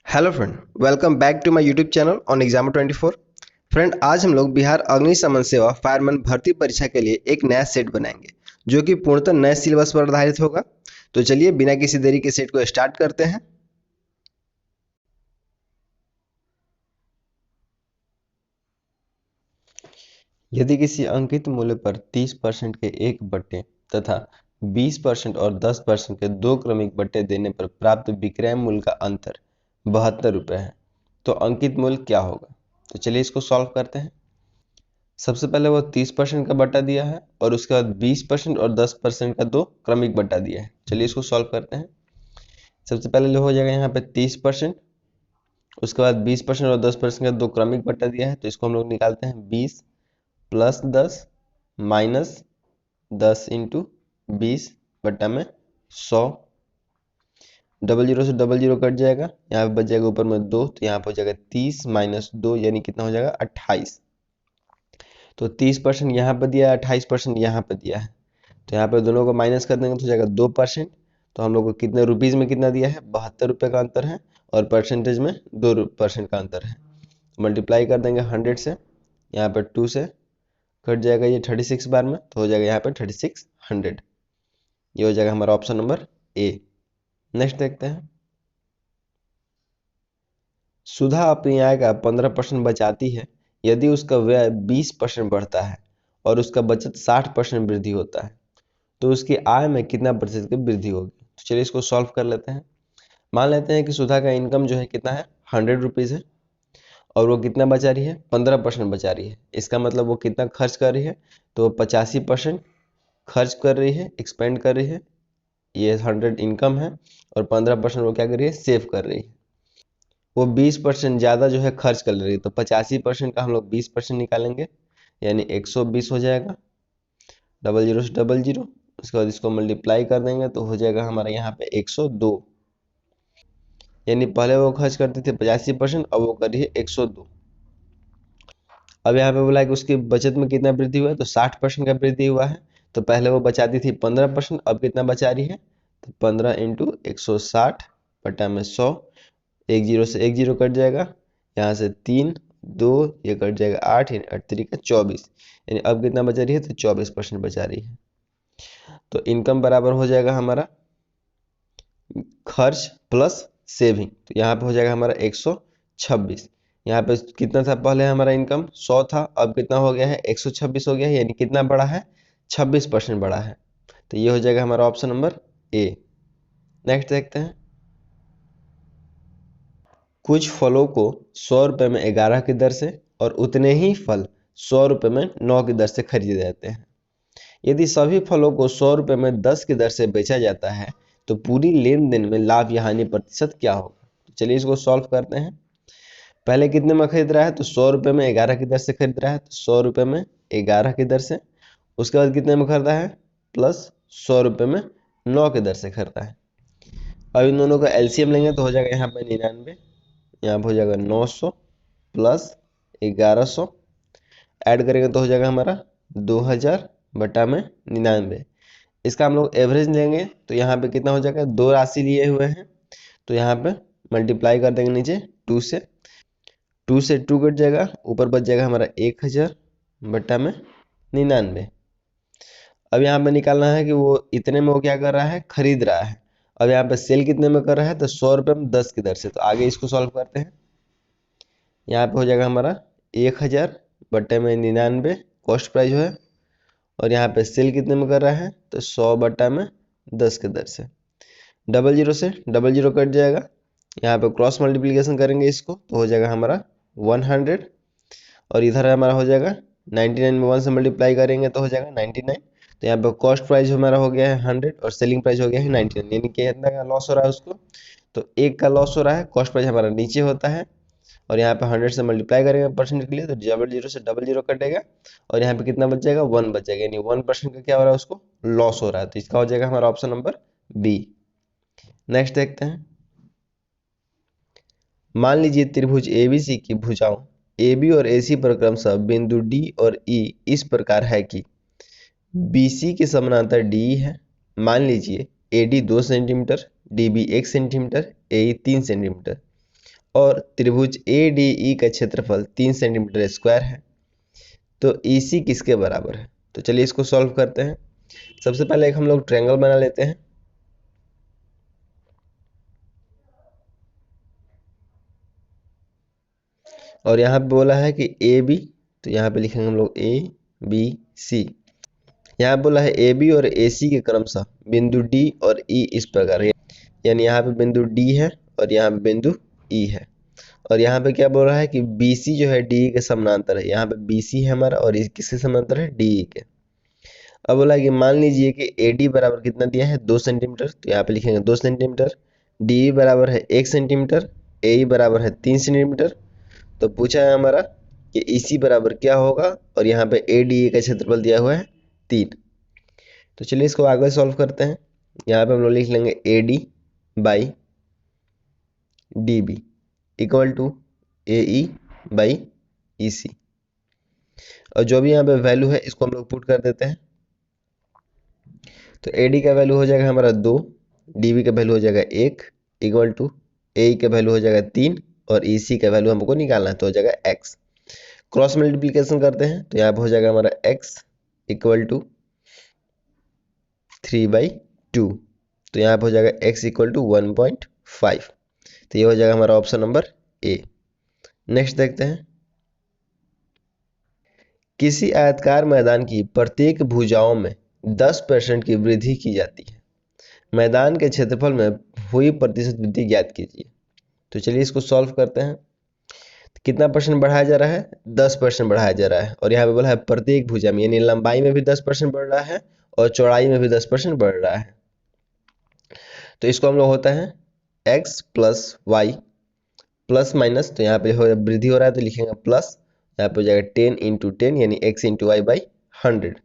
Hello friend, welcome back to my YouTube channel on exam 24। Friend, आज हम लोग बिहार अग्निशमन सेवा फायरमैन भर्ती परीक्षा के लिए एक नया सेट बनाएंगे जो कि पूर्णतः नए सिलेबस पर आधारित होगा। तो चलिए बिना किसी देरी के सेट को स्टार्ट करते हैं। यदि किसी अंकित मूल्य पर 30% के एक बट्टे तथा 20% और 10% के दो क्रमिक बट्टे देने पर प्राप्त विक्रय मूल्य का अंतर 72 रुपये है, तो अंकित मूल्य क्या होगा। तो चलिए इसको सॉल्व करते हैं। सबसे पहले वो 30% का बट्टा दिया है और उसके बाद 20% और 10% का दो क्रमिक बट्टा दिया है। चलिए इसको सॉल्व करते हैं। सबसे पहले हो जाएगा यहाँ पे 30%, उसके बाद 20% और 10% का दो क्रमिक बट्टा दिया है, तो इसको हम लोग निकालते हैं 20 + 10 - 10 × 20 बट्टा में 100। डबल जीरो से डबल जीरो कट जाएगा, यहाँ पे बच जाएगा ऊपर में 2, तो यहाँ पे हो जाएगा 30 - 2 यानी कितना हो जाएगा 28। तो 30% यहाँ पर दिया है, 28% यहाँ पर दिया है, तो यहाँ पे दोनों को माइनस कर देंगे तो हो जाएगा 2%। तो हम लोग को कितने रुपीज़ में कितना दिया है, 72 रुपये का अंतर है, और परसेंटेज में 2% का अंतर है। मल्टीप्लाई कर देंगे 100 से, यहाँ पर 2 से कट जाएगा ये 36 बार में, तो हो जाएगा यहाँ पे 3600। ये हो जाएगा हमारा ऑप्शन नंबर ए। नेक्स्ट देखते हैं। सुधा अपनी आय का 15% बचाती है यदि उसका व्यय 20% बढ़ता है और उसका बचत 60% वृद्धि होता है, तो उसकी आय में कितना प्रतिशत की वृद्धि होगी। तो चलिए इसको सॉल्व कर लेते हैं। मान लेते हैं कि सुधा का इनकम जो है कितना है, 100 रुपीज़ है, और वो कितना बचा रही है, 15% बचा रही है। इसका मतलब वो कितना खर्च कर रही है, तो 85% खर्च कर रही है, एक्सपेंड कर रही है। ये 100 इनकम है और 15% वो क्या कर रही है, सेव कर रही है। वो 20% ज़्यादा जो है खर्च कर रही है, तो 85% का हम लोग 20% निकालेंगे, यानी 120 हो जाएगा। डबल जीरो से डबल जीरो, उसके बाद इसको मल्टीप्लाई कर देंगे तो हो जाएगा हमारा यहाँ पे 102। यानी पहले वो खर्च करती थी 85%, अब वो कर रही है 102। अब यहाँ पे बोला है कि उसकी बचत में कितना वृद्धि हुआ है, तो 60% का वृद्धि हुआ है। तो पहले वो बचाती थी 15%, अब कितना बचा रही है, तो 15 × 160 बटा में 100। एक जीरो से एक जीरो कट जाएगा, यहाँ से 3 2 ये कट जाएगा 8, यानी 8 3 का 24। यानी अब कितना बचा रही है, तो 24% बचा रही है। तो इनकम बराबर हो जाएगा हमारा खर्च प्लस सेविंग, तो यहाँ पे हो जाएगा हमारा 126। यहाँ पे कितना था, पहले हमारा इनकम 100 था, अब कितना हो गया है, 126 हो गया है, यानी कितना बड़ा है, 26% बड़ा है। तो ये हो जाएगा हमारा ऑप्शन नंबर ए। नेक्स्ट देखते हैं। कुछ फलों को 100 रुपये में 11 की दर से और उतने ही फल 100 रुपये में 9 की दर से खरीदे जाते हैं। यदि सभी फलों को 100 रुपये में 10 की दर से बेचा जाता है, तो पूरी लेन देन में लाभ या हानि प्रतिशत क्या होगा। तो चलिए इसको सॉल्व करते हैं। पहले कितने में खरीद रहा है, तो 100 रुपये में 11 की दर से खरीद रहा है, तो 100 रुपये में 11 की दर से। उसके बाद कितने में खरीदा है, प्लस 100 रुपये में 9 की दर से खरीदा है। अब इन दोनों का एलसीएम लेंगे तो हो जाएगा यहाँ पे 99, यहाँ पे हो जाएगा 900 प्लस 1100, ऐड करेंगे तो हो जाएगा हमारा 2000 बटा में 99। इसका हम लोग एवरेज लेंगे तो यहाँ पे कितना हो जाएगा, दो राशि लिए हुए हैं, तो यहाँ पे मल्टीप्लाई कर देंगे नीचे 2 से। 2 से 2 कट जाएगा, ऊपर बच जाएगा हमारा 1000 बटा में 99। अब यहाँ पे निकालना है कि वो इतने में वो क्या कर रहा है, खरीद रहा है। अब यहाँ पे सेल कितने में कर रहा है, तो 100 रुपये में 10 की दर से। तो आगे इसको सॉल्व करते हैं। यहाँ पे हो जाएगा हमारा 1000 बटे में 99 कॉस्ट प्राइस है, और यहाँ पे सेल कितने में कर रहा है, तो 100 बटा में 10 के दर से। डबल जीरो से डबल जीरो कट जाएगा, यहाँ पे क्रॉस मल्टीप्लिकेशन करेंगे इसको तो हो जाएगा हमारा 100, और इधर हमारा हो जाएगा 99 में 1 से मल्टीप्लाई करेंगे तो हो जाएगा 99। तो यहाँ पे कॉस्ट प्राइस हमारा हो गया है 100 और सेलिंग प्राइस हो गया है 99, यानी कि कितना का लॉस हो रहा है उसको, तो 1 का लॉस हो रहा है। कॉस्ट प्राइस हमारा नीचे होता है, और यहाँ पे 100 से मल्टीप्लाई करेंगे परसेंट के लिए, तो डबल जीरो से डबल जीरो कटेगा, और यहाँ पे कितना बच जाएगा, 1 बच जाएगा, यानी 1% का क्या हो रहा है, उसको लॉस हो रहा है। तो इसका हो जाएगा हमारा ऑप्शन नंबर बी। नेक्स्ट देखते हैं। मान लीजिए त्रिभुज एबीसी की भुजाओं AB और AC पर क्रमशः बिंदु D और E इस प्रकार है कि BC के समानांतर DE है। मान लीजिए AD 2 centimetre, DB 1 centimetre, AE 3 centimetre. और त्रिभुज ADE का क्षेत्रफल 3 सेंटीमीटर स्क्वायर है, तो EC किसके बराबर है? तो चलिए इसको सॉल्व करते हैं। सबसे पहले एक हम लोग ट्रायंगल बना लेते हैं। और यहाँ पे बोला है कि AB, तो यहाँ पे लिखेंगे हम लोग ABC। यहाँ बोला है AB और AC के क्रमशः बिंदु D और E इस प्रकार है, यानी यहाँ पे बिंदु D है और यहाँ पे बिंदु E है। और यहाँ पे क्या बोल रहा है कि BC जो है DE के समानांतर है। यहाँ पे BC है हमारा और किसके समानांतर है? DE के। अब बोला कि मान लीजिए कि AD बराबर कितना दिया है? 2 सेंटीमीटर, तो यहाँ पे लिखेंगे 2 सेंटीमीटर। DE बराबर है 1 सेंटीमीटर। AE बराबर है 3 सेंटीमीटर। तो पूछा है हमारा कि EC बराबर क्या होगा, और यहाँ पे ADE का क्षेत्रफल दिया हुआ है 3। तो चलिए इसको आगे सॉल्व करते हैं। यहाँ पे हम लोग लिख लेंगे AD by DB equal to AE by EC, और जो भी यहाँ पे वैल्यू है इसको हम लोग पुट कर देते हैं। तो AD का वैल्यू हो जाएगा हमारा 2, DB का वैल्यू हो जाएगा 1 इक्वल टू AE का वैल्यू हो जाएगा 3 और EC का वैल्यू हमको निकालना है, तो हो जाएगा x। क्रॉस मल्टीप्लिकेशन करते हैं तो यहाँ पे हो जाएगा हमारा x इक्वल टू 3/2, तो यहाँ पे हो जाएगा x इक्वल टू 1.5। तो ये हो जाएगा हमारा ऑप्शन नंबर A। नेक्स्ट देखते हैं। किसी आयताकार मैदान की प्रत्येक भुजाओं में 10% की वृद्धि की जाती है। मैदान के क्षेत्रफल में हुई प्रतिशत वृद्धि ज्ञात कीजिए। तो चलिए इसको सॉल्व करते हैं। तो कितना परसेंट बढ़ाया जा रहा है? 10% बढ़ाया जा रहा है। और यहाँ पे बोला है प्रत्येक भुजा में, यानी लंबाई में भी 10% बढ़ रहा है और चौड़ाई में भी 10% बढ़ रहा है। तो इसको हम लोग होता है x plus y plus minus, तो यहाँ पे वृद्धि हो रहा है तो लिखेंगे प्लस, यहाँ पे हो जाएगा 10 इंटू 10 यानी x इंटू वाई बाई 100। तो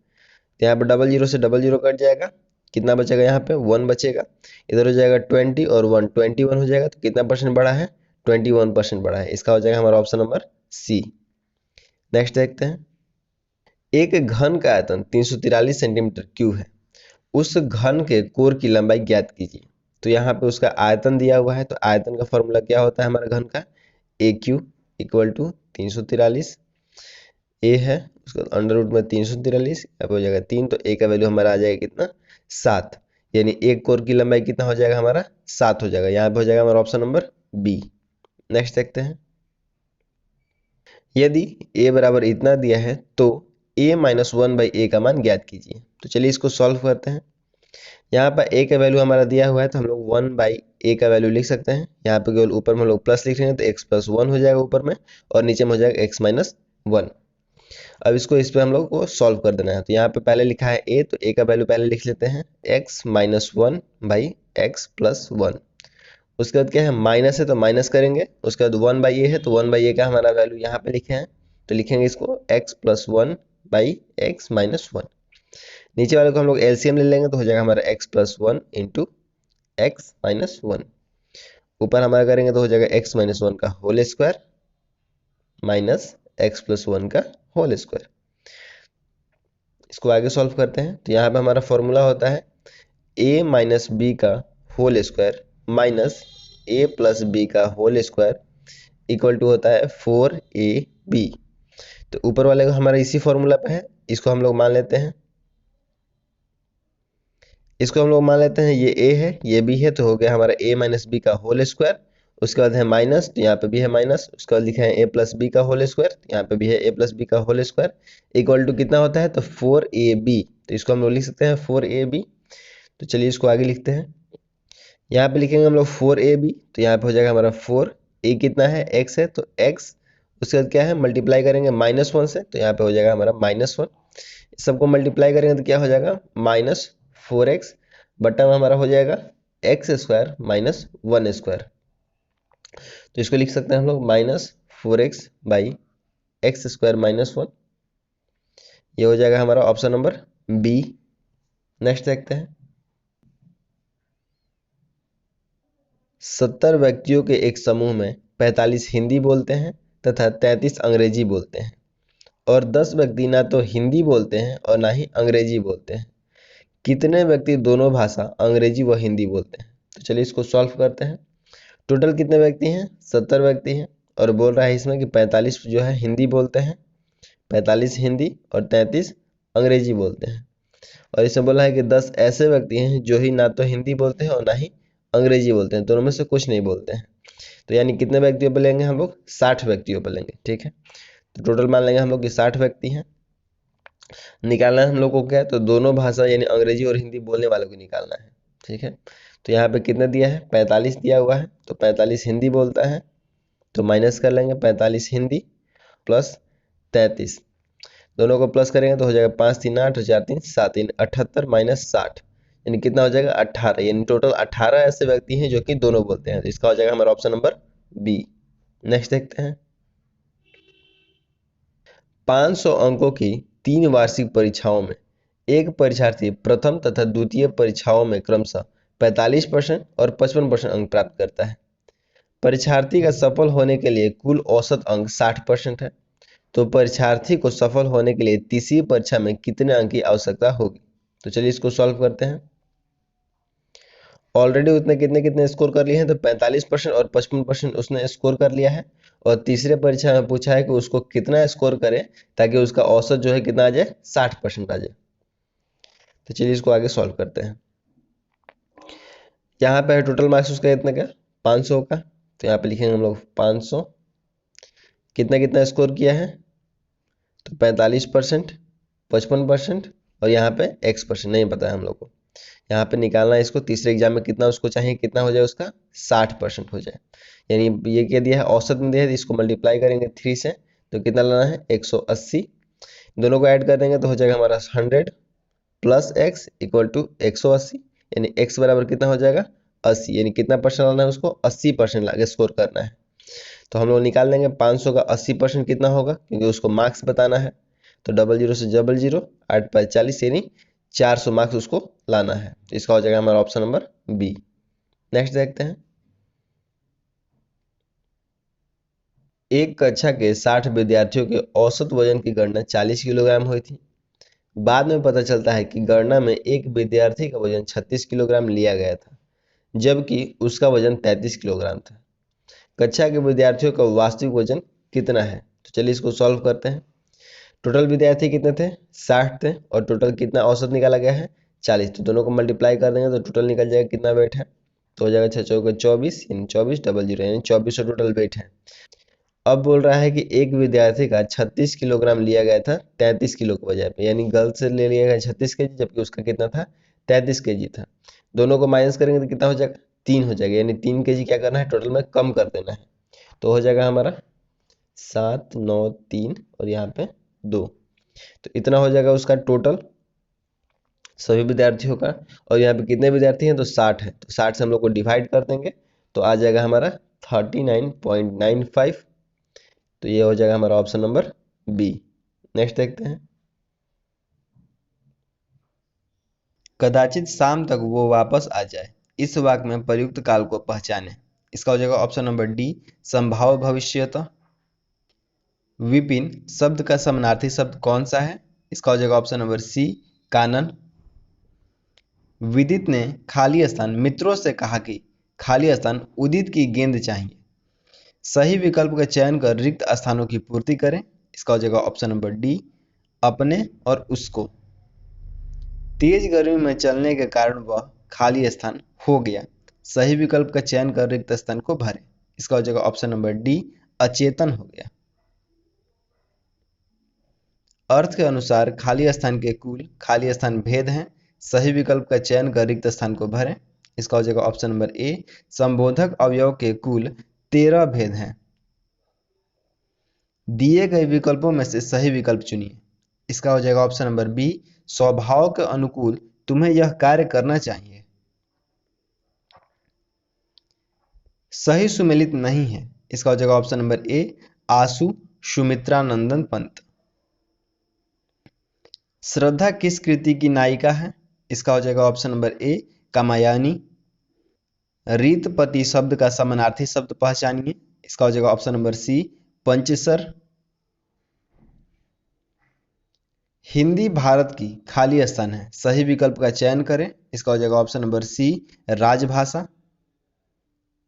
यहाँ पे डबल जीरो से डबल जीरो कट जाएगा, कितना बचेगा? यहाँ पे 1 बचेगा। इधर हो जाएगा 20 और 1 21 हो जाएगा, तो कितना परसेंट बढ़ा है? 21% बढ़ा है। इसका हो जाएगा हमारा ऑप्शन नंबर C। नेक्स्ट देखते हैं। एक घन का आयतन 343 सेंटीमीटर क्यूब है, उस घन के कोर की लंबाई ज्ञात कीजिए। तो यहाँ पे उसका आयतन दिया हुआ है, तो आयतन का फॉर्मूला क्या होता है हमारे घन का? AQ इक्वल टू 343, A है उसका अंडर रूट में 343, अब हो जाएगा 3, तो A का वैल्यू हमारा आ जाएगा कितना? 7, यानी एक कोर की लंबाई कितना हो जाएगा हमारा? 7 हो जाएगा। यहाँ पे हो जाएगा हमारा ऑप्शन नंबर B। नेक्स्ट देखते हैं। यदि A बराबर इतना दिया है तो A माइनस 1/A का मान ज्ञात कीजिए। तो चलिए इसको सॉल्व करते हैं। यहाँ पर A का वैल्यू हमारा दिया हुआ है, तो हम लोग 1/A का वैल्यू लिख सकते हैं। यहाँ पे केवल ऊपर में हम लोग प्लस लिख रहे हैं, तो x प्लस 1 हो जाएगा ऊपर में, और नीचे में हो जाएगा x माइनस 1। अब इसको इस पे हम लोग को सॉल्व कर देना है। तो यहाँ पे पहले लिखा है A, तो A का वैल्यू पहले लिख लेते हैं x माइनस 1/x प्लस 1। उसके बाद क्या है? माइनस है तो माइनस करेंगे। उसके बाद 1/A है, तो 1/A का हमारा वैल्यू यहाँ पे लिखे हैं, तो लिखेंगे इसको x प्लस 1/x माइनस 1। नीचे वाले को हम लोग एलसीएम ले लेंगे, तो हो जाएगा हमारा x plus 1 into x minus 1। ऊपर हमारा करेंगे तो हो जाएगा x माइनस 1 का whole square minus x plus 1 का होल स्क्वायर। इसको आगे सॉल्व करते हैं। तो यहाँ पे हमारा फॉर्मूला होता है a माइनस बी का whole square minus a plus b का होल स्क्वायर इक्वल टू होता है 4ab। तो ऊपर वाले का हमारा इसी फॉर्मूला पे है, इसको हम लोग मान लेते हैं। ये a है ये b है, तो हो गया हमारा a माइनस बी का होल स्क्वायर। उसके बाद है माइनस, तो यहाँ पे भी है माइनस। उसके बाद लिखा है a प्लस बी का होल स्क्वायर, यहाँ पे भी है a प्लस बी का होल स्क्वायर इक्वल टू कितना होता है? तो 4ab। तो इसको हम लोग लिख सकते हैं 4ab। तो चलिए इसको आगे लिखते हैं। यहाँ पे लिखेंगे हम लोग 4ab, तो यहाँ पे हो जाएगा हमारा 4, a कितना है? x है, तो x। उसके बाद क्या है? मल्टीप्लाई करेंगे -1 से, तो यहाँ पे हो जाएगा हमारा -1। सबको मल्टीप्लाई करेंगे तो क्या हो जाएगा? -4x बटा में हमारा हो जाएगा x स्क्वायर माइनस 1 स्क्वायर। तो इसको लिख सकते हैं हम लोग -4x/x स्क्वायर माइनस 1। ये हो जाएगा हमारा ऑप्शन नंबर B। नेक्स्ट देखते हैं। 70 व्यक्तियों के एक समूह में 45 हिंदी बोलते हैं तथा 33 अंग्रेजी बोलते हैं, और 10 व्यक्ति ना तो हिंदी बोलते हैं और ना ही अंग्रेजी बोलते हैं। कितने व्यक्ति दोनों भाषा अंग्रेजी व हिंदी बोलते हैं? तो चलिए इसको सॉल्व करते हैं। टोटल कितने व्यक्ति हैं? 70 व्यक्ति हैं। और बोल रहा है इसमें कि 45 जो है हिंदी बोलते हैं, 45 हिंदी और 33 अंग्रेजी बोलते हैं। और इसमें बोला है कि 10 ऐसे व्यक्ति हैं जो ही ना तो हिंदी बोलते हैं और ना ही अंग्रेजी बोलते हैं, दोनों में से कुछ नहीं बोलते हैं। तो यानी कितने व्यक्तियों पर लेंगे हम लोग? 60 व्यक्तियों पर लेंगे। ठीक है, तो टोटल मान लेंगे हम लोग कि 60 व्यक्ति हैं। निकालना है हम लोग को क्या है? तो दोनों भाषा यानी अंग्रेजी और हिंदी बोलने वालों को निकालना है। ठीक है, तो यहाँ पे कितना दिया है? 45 दिया हुआ है। तो 45 हिंदी बोलता है, तो माइनस कर लेंगे 45 हिंदी प्लस 33, दोनों को प्लस करेंगे तो हो जाएगा 5 3 8 4 3 7 3 78 माइनस 60, यानी कितना हो जाएगा? 18। यानी टोटल 18 ऐसे व्यक्ति हैं जो कि दोनों बोलते हैं। तो इसका हो जाएगा हमारा ऑप्शन नंबर बी। नेक्स्ट देखते हैं। 500 अंकों की 3 वार्षिक परीक्षाओं में एक परीक्षार्थी प्रथम तथा द्वितीय परीक्षाओं में क्रमशः 45% और 55% अंक प्राप्त करता है। परीक्षार्थी का सफल होने के लिए कुल औसत अंक 60% है। तो परीक्षार्थी को सफल होने के लिए तीसरी परीक्षा में कितने अंक की आवश्यकता होगी? तो चलिए इसको सॉल्व करते हैं। ऑलरेडी उसने कितने कितने स्कोर कर लिए हैं? तो 45% और 55% उसने स्कोर कर लिया है। और तीसरे परीक्षा में पूछा है कि उसको कितना स्कोर करे ताकि उसका औसत जो है कितना आ जाए? 60% आ जाए। तो चलिए इसको आगे सॉल्व करते हैं। यहाँ पे है टोटल मार्क्स उसका कितना का? 500 का। तो यहाँ पे लिखेंगे हम लोग 500, कितना कितना स्कोर किया है? तो 45%, 55% और यहाँ पे x% नहीं पता है हम लोग को। यहाँ पे निकालना है इसको, तीसरे एग्जाम में कितना उसको चाहिए, कितना हो जाए उसका? 60% हो जाए। यानी ये क्या दिया है? औसत में दिया है, इसको मल्टीप्लाई करेंगे 3 से, तो कितना लाना है? 180। दोनों को ऐड कर देंगे तो हो जाएगा हमारा 100 प्लस x इक्वल टू 180, यानी x बराबर कितना हो जाएगा? 80। यानी कितना परसेंट लाना है उसको? 80% लाके स्कोर करना है। तो हम लोग निकाल लेंगे 500 का 80% कितना होगा, क्योंकि उसको मार्क्स बताना है। तो 00 से 00, 8 5 40, यानी 400 मार्क्स उसको लाना है। तो इसका हो जाएगा हमारा ऑप्शन नंबर बी। नेक्स्ट देखते हैं। एक कक्षा के 60 विद्यार्थियों के औसत वजन की गणना 40 किलोग्राम हुई थी। बाद में पता चलता है कि गणना में एक विद्यार्थी का वजन 36 किलोग्राम लिया गया था, जबकि उसका वजन 33 किलोग्राम था। कक्षा के विद्यार्थियों का वास्तविक वजन कितना है? तो चलिए इसको सॉल्व करते हैं। टोटल विद्यार्थी कितने थे? 60 थे। और टोटल कितना औसत निकाला गया है? 40। तो दोनों को मल्टीप्लाई कर देंगे तो टोटल निकल जाएगा कितना वेट है? तो हो जाएगा 6 चौके 24, यानी 24 00, यानी 2400 टोटल वेट है। अब बोल रहा है कि एक विद्यार्थी का 36 किलोग्राम लिया गया था 33 किलो के बजाय पे, यानी गलत से ले लिया गया 36 केजी, जबकि उसका कितना था? 33 केजी था। दोनों को माइनस करेंगे तो कितना हो जाएगा? 3 हो जाएगा, यानी 3 केजी क्या करना है? टोटल में कम कर देना है। तो हो जाएगा हमारा 7 9 3 और यहाँ पे 2। तो इतना हो जाएगा उसका टोटल सभी विद्यार्थियों का। और यहाँ पे कितने विद्यार्थी हैं? तो 60 है। तो 60 से हम लोग को डिवाइड कर देंगे तो आ जाएगा हमारा 39.95। तो ये हो जाएगा हमारा ऑप्शन नंबर बी। नेक्स्ट देखते हैं। कदाचित शाम तक वो वापस आ जाए, इस वाक्य में प्रयुक्त काल को पहचाने। इसका हो जाएगा ऑप्शन नंबर डी, संभाव्य भविष्यता। विपिन शब्द का समानार्थी शब्द कौन सा है? इसका हो जाएगा ऑप्शन नंबर सी, कानन। विदित ने खाली स्थान मित्रों से कहा कि खाली स्थान उदित की गेंद चाहिए। सही विकल्प का चयन कर रिक्त स्थानों की पूर्ति करें। इसका हो जाएगा ऑप्शन नंबर डी, अपने और उसको। तेज गर्मी में चलने के कारण वह खाली स्थान हो गया। सही विकल्प का चयन कर रिक्त स्थान को भरें। इसका हो जाएगा ऑप्शन नंबर डी, अचेतन हो गया। अर्थ के अनुसार खाली स्थान के कुल खाली स्थान भेद हैं। सही विकल्प का चयन कर रिक्त स्थान को भरें। इसका हो जाएगा ऑप्शन नंबर ए, संबोधक अवयव के कुल 13 भेद हैं। दिए गए विकल्पों में से सही विकल्प चुनिए। इसका हो जाएगा ऑप्शन नंबर बी, स्वभाव के अनुकूल तुम्हें यह कार्य करना चाहिए। सही सुमेलित नहीं है। इसका हो जाएगा ऑप्शन नंबर ए, आशु सुमित्रा नंदन पंत। श्रद्धा किस कृति की नायिका है? इसका हो जाएगा ऑप्शन नंबर ए, कामायनी। रीतपति शब्द का समानार्थी शब्द पहचानिए। इसका हो जाएगा ऑप्शन नंबर सी, पंचसर। हिंदी भारत की खाली स्थान है। सही विकल्प का चयन करें। इसका हो जाएगा ऑप्शन नंबर सी, राजभाषा।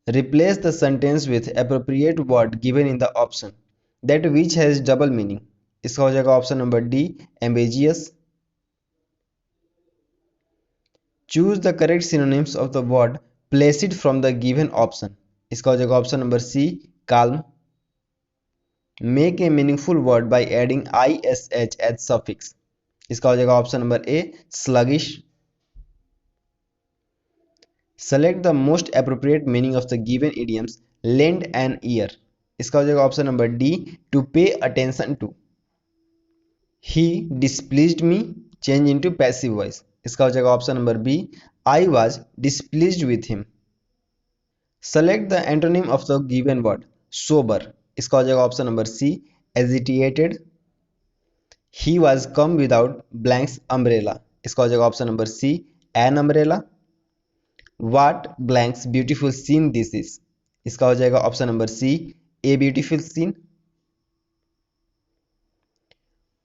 Replace the sentence with appropriate word given in the option that which has double meaning. इसका हो जाएगा option number D, ambiguous. Choose the correct synonyms of the word placed from the given option. इसका हो जाएगा option number C, calm. Make a meaningful word by adding ish as suffix. इसका हो जाएगा option number A, sluggish. Select the most appropriate meaning of the given idioms lend an ear. इसका हो जाएगा option number D, to pay attention to. He displeased me change into passive voice. इसका हो जाएगा option number B, I was displeased with him. Select the antonym of the given word sober. इसका हो जाएगा option number C, agitated. He was come without blanks umbrella. इसका हो जाएगा option number C, an umbrella. What blanks beautiful scene this is. इसका हो जाएगा option number C, a beautiful scene.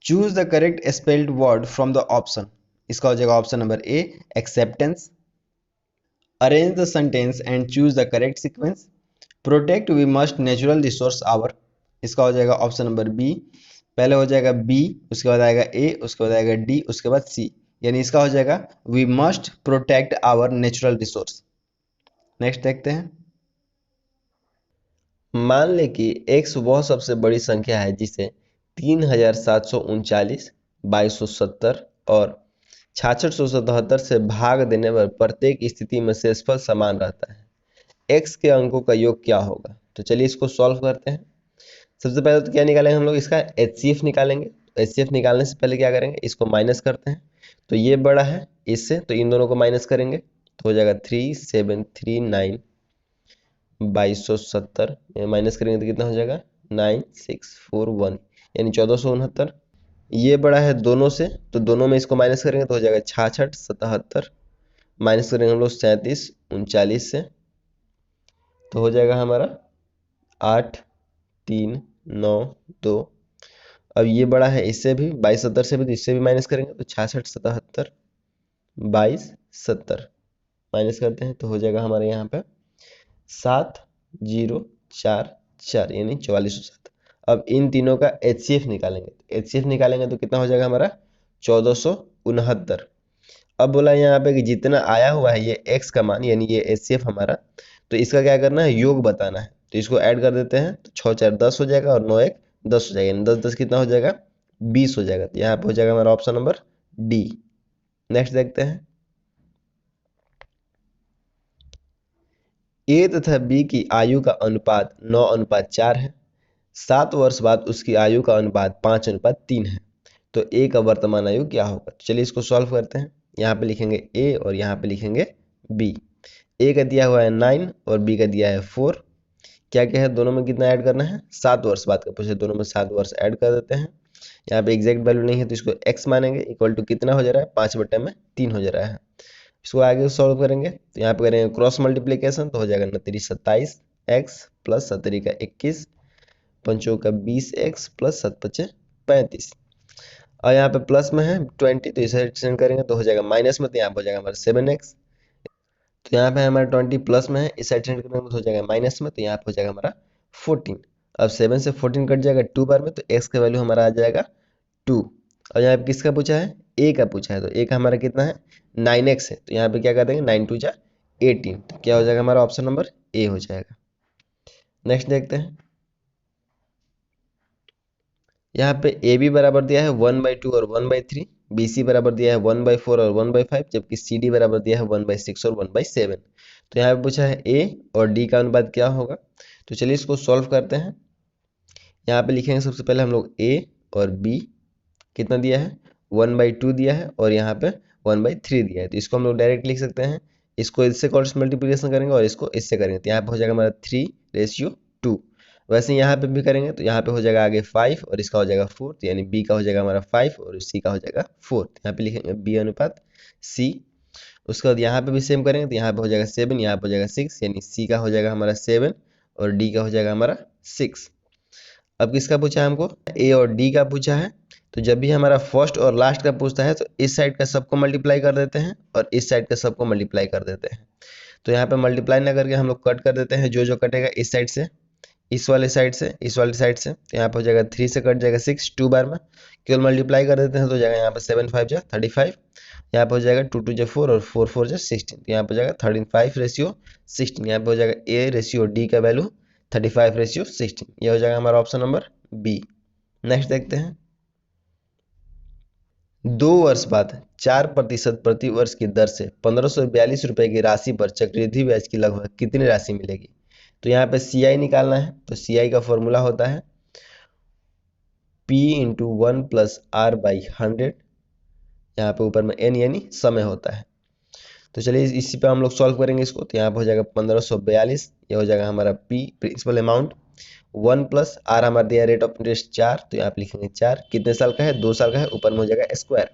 Choose the correct spelled word from the option. इसका हो जाएगा option number A, acceptance. Arrange the sentence and choose the correct sequence. Protect we must natural resource our. इसका हो जाएगा option number B, पहले हो जाएगा B, उसके बाद आएगा ए, उसके बाद आएगा डी, उसके बाद सी, यानी इसका हो जाएगा we must protect our natural resource. Next देखते हैं. मान ले कि x वह सबसे बड़ी संख्या है जिसे 3739, 2270 और 6677 से भाग देने पर प्रत्येक स्थिति में शेषफल समान रहता है. x के अंकों का योग क्या होगा? तो चलिए इसको सॉल्व करते हैं. सबसे पहले तो क्या निकालेंगे हम लोग, इसका HCF निकालेंगे. HCF निकालने से पहले क्या करेंगे, इसको माइनस करते हैं. तो ये बड़ा है इससे, तो इन दोनों को माइनस करेंगे तो हो जाएगा 3739, 2270 माइनस करेंगे तो कितना हो जाएगा 9641, यानी 1469. ये बड़ा है दोनों से, तो दोनों में इसको माइनस करेंगे तो हो जाएगा 6677, माइनस करेंगे हम लोग 3739 से, तो हो जाएगा हमारा 8392. अब ये बड़ा है इससे भी 2270 से भी, तो इससे भी माइनस करेंगे तो 6677, 2270 माइनस करते हैं तो हो जाएगा हमारे यहाँ पे 7044, यानी 4407. अब इन तीनों का HCF निकालेंगे. HCF निकालेंगे तो कितना हो जाएगा हमारा 1469. अब बोला यहाँ पे कि जितना आया हुआ है ये x का मान, यानी ये HCF हमारा, तो इसका क्या करना है, योग बताना है. तो इसको ऐड कर देते हैं तो 6 4 10 हो जाएगा और 9 1 10 हो जाएगा, यानी 10 10 कितना हो जाएगा 20 हो जाएगा. तो यहाँ पे हो जाएगा हमारा ऑप्शन नंबर डी. नेक्स्ट देखते हैं. ए तथा बी की आयु का अनुपात 9:4 है. 7 वर्ष बाद उसकी आयु का अनुपात 5:3 है. तो ए का वर्तमान आयु क्या होगा? तो चलिए इसको सॉल्व करते हैं. यहाँ पे लिखेंगे ए और यहाँ पे लिखेंगे बी. ए का दिया हुआ है 9 और बी का दिया है 4. क्या क्या है, दोनों में कितना ऐड करना है, 7 वर्ष बाद का पूछे, दोनों में 7 वर्ष ऐड कर देते हैं. यहाँ पे एग्जैक्ट वैल्यू नहीं है तो इसको x मानेंगे, इक्वल टू कितना हो जा रहा है 5/3 हो जा रहा है. इसको आगे सॉल्व करेंगे तो यहाँ पे करेंगे क्रॉस मल्टीप्लीकेशन, तो हो जाएगा 29 27x प्लस 17 का 21, 5 का 20x प्लस 7 5 35. और यहाँ पे प्लस में है 20, तो इसे एक्सटेंड करेंगे तो हो जाएगा माइनस में, तो यहाँ पे हो जाएगा हमारा 7x. तो यहाँ पे हमारा 20 प्लस में है, इस साइड सेंड करेंगे तो हो जाएगा माइनस में, तो यहाँ पे हो जाएगा हमारा 14. अब 7 से 14 कट जाएगा 2 बार में, तो x का वैल्यू हमारा आ जाएगा 2. और यहाँ पे किसका पूछा है, a का पूछा है, तो a का हमारा कितना है 9x है, तो यहाँ पे क्या कर देंगे 9 2 जा 18, तो क्या हो जाएगा हमारा ऑप्शन नंबर ए हो जाएगा. नेक्स्ट देखते हैं. यहाँ पे ए बी बराबर दिया है 1/2 और 1/3, बी सी बराबर दिया है 1/4 और 1/5, जबकि सी डी बराबर दिया है 1/6 और 1/7. तो यहाँ पे पूछा है ए और डी का अनुपात क्या होगा. तो चलिए इसको सॉल्व करते हैं. यहाँ पे लिखेंगे सबसे पहले हम लोग ए और बी, कितना दिया है 1/2 दिया है और यहाँ पे 1/3 दिया है, तो इसको हम लोग डायरेक्ट लिख सकते हैं. इसको इससे क्रॉस मल्टीप्लिकेशन करेंगे और इसको इससे करेंगे, तो यहाँ पे हो जाएगा हमारा 3:2. वैसे यहाँ पे भी करेंगे तो यहाँ पे हो जाएगा आगे 5 और इसका हो जाएगा 4, तो यानी बी का हो जाएगा हमारा 5 और सी का हो जाएगा 4. यहाँ पे लिखेंगे बी अनुपात सी. उसके बाद यहाँ पे भी सेम करेंगे तो यहाँ पे हो जाएगा 7, यहाँ पे हो जाएगा 6, यानी सी का हो जाएगा हमारा 7 और डी का हो जाएगा हमारा 6. अब किसका पूछा है हमको, ए और डी का पूछा है. तो जब भी हमारा फर्स्ट और लास्ट का पूछता है तो इस साइड का सबको मल्टीप्लाई कर देते हैं और इस साइड का सबको मल्टीप्लाई कर देते हैं. तो यहाँ पे मल्टीप्लाई ना करके हम लोग कट कर देते हैं, जो जो कटेगा इस साइड से, इस वाले साइड से, इस वाले साइड से, तो यहाँ पे हो जाएगा 3 से कट जाएगा 6, 2 बार में केवल मल्टीप्लाई कर देते हैं तो हो जाएगा यहाँ पे 7 5 जा 35, यहाँ पे हो जाएगा 2 2 जा 4 और 4 4 जा 16, तो यहाँ पे हो जाएगा 35:16, यहाँ पे हो जाएगा A/D का वैल्यू 35:16, ये हो जाएगा हमारा ऑप्शन नंबर बी। नेक्स्ट देखते हैं, 2 वर्ष बाद 4% प्रति वर्ष की दर से 1542 रुपए की राशि पर चक्रवृद्धि ब्याज की लगभग कितनी राशि मिलेगी। तो यहाँ पे CI निकालना है, तो CI का फॉर्मूला होता है P × 1 + R/100, यहाँ पे ऊपर में N यानी समय होता है। तो चलिए इसी पे हम लोग सॉल्व करेंगे इसको, तो यहाँ पे हो जाएगा 1542, ये हो जाएगा हमारा P प्रिंसिपल अमाउंट, 1 + R हमारा दिया रेट ऑफ इंटरेस्ट 4, तो यहाँ पे लिखेंगे 4, कितने साल का है 2 साल का है, ऊपर में हो जाएगा स्क्वायर,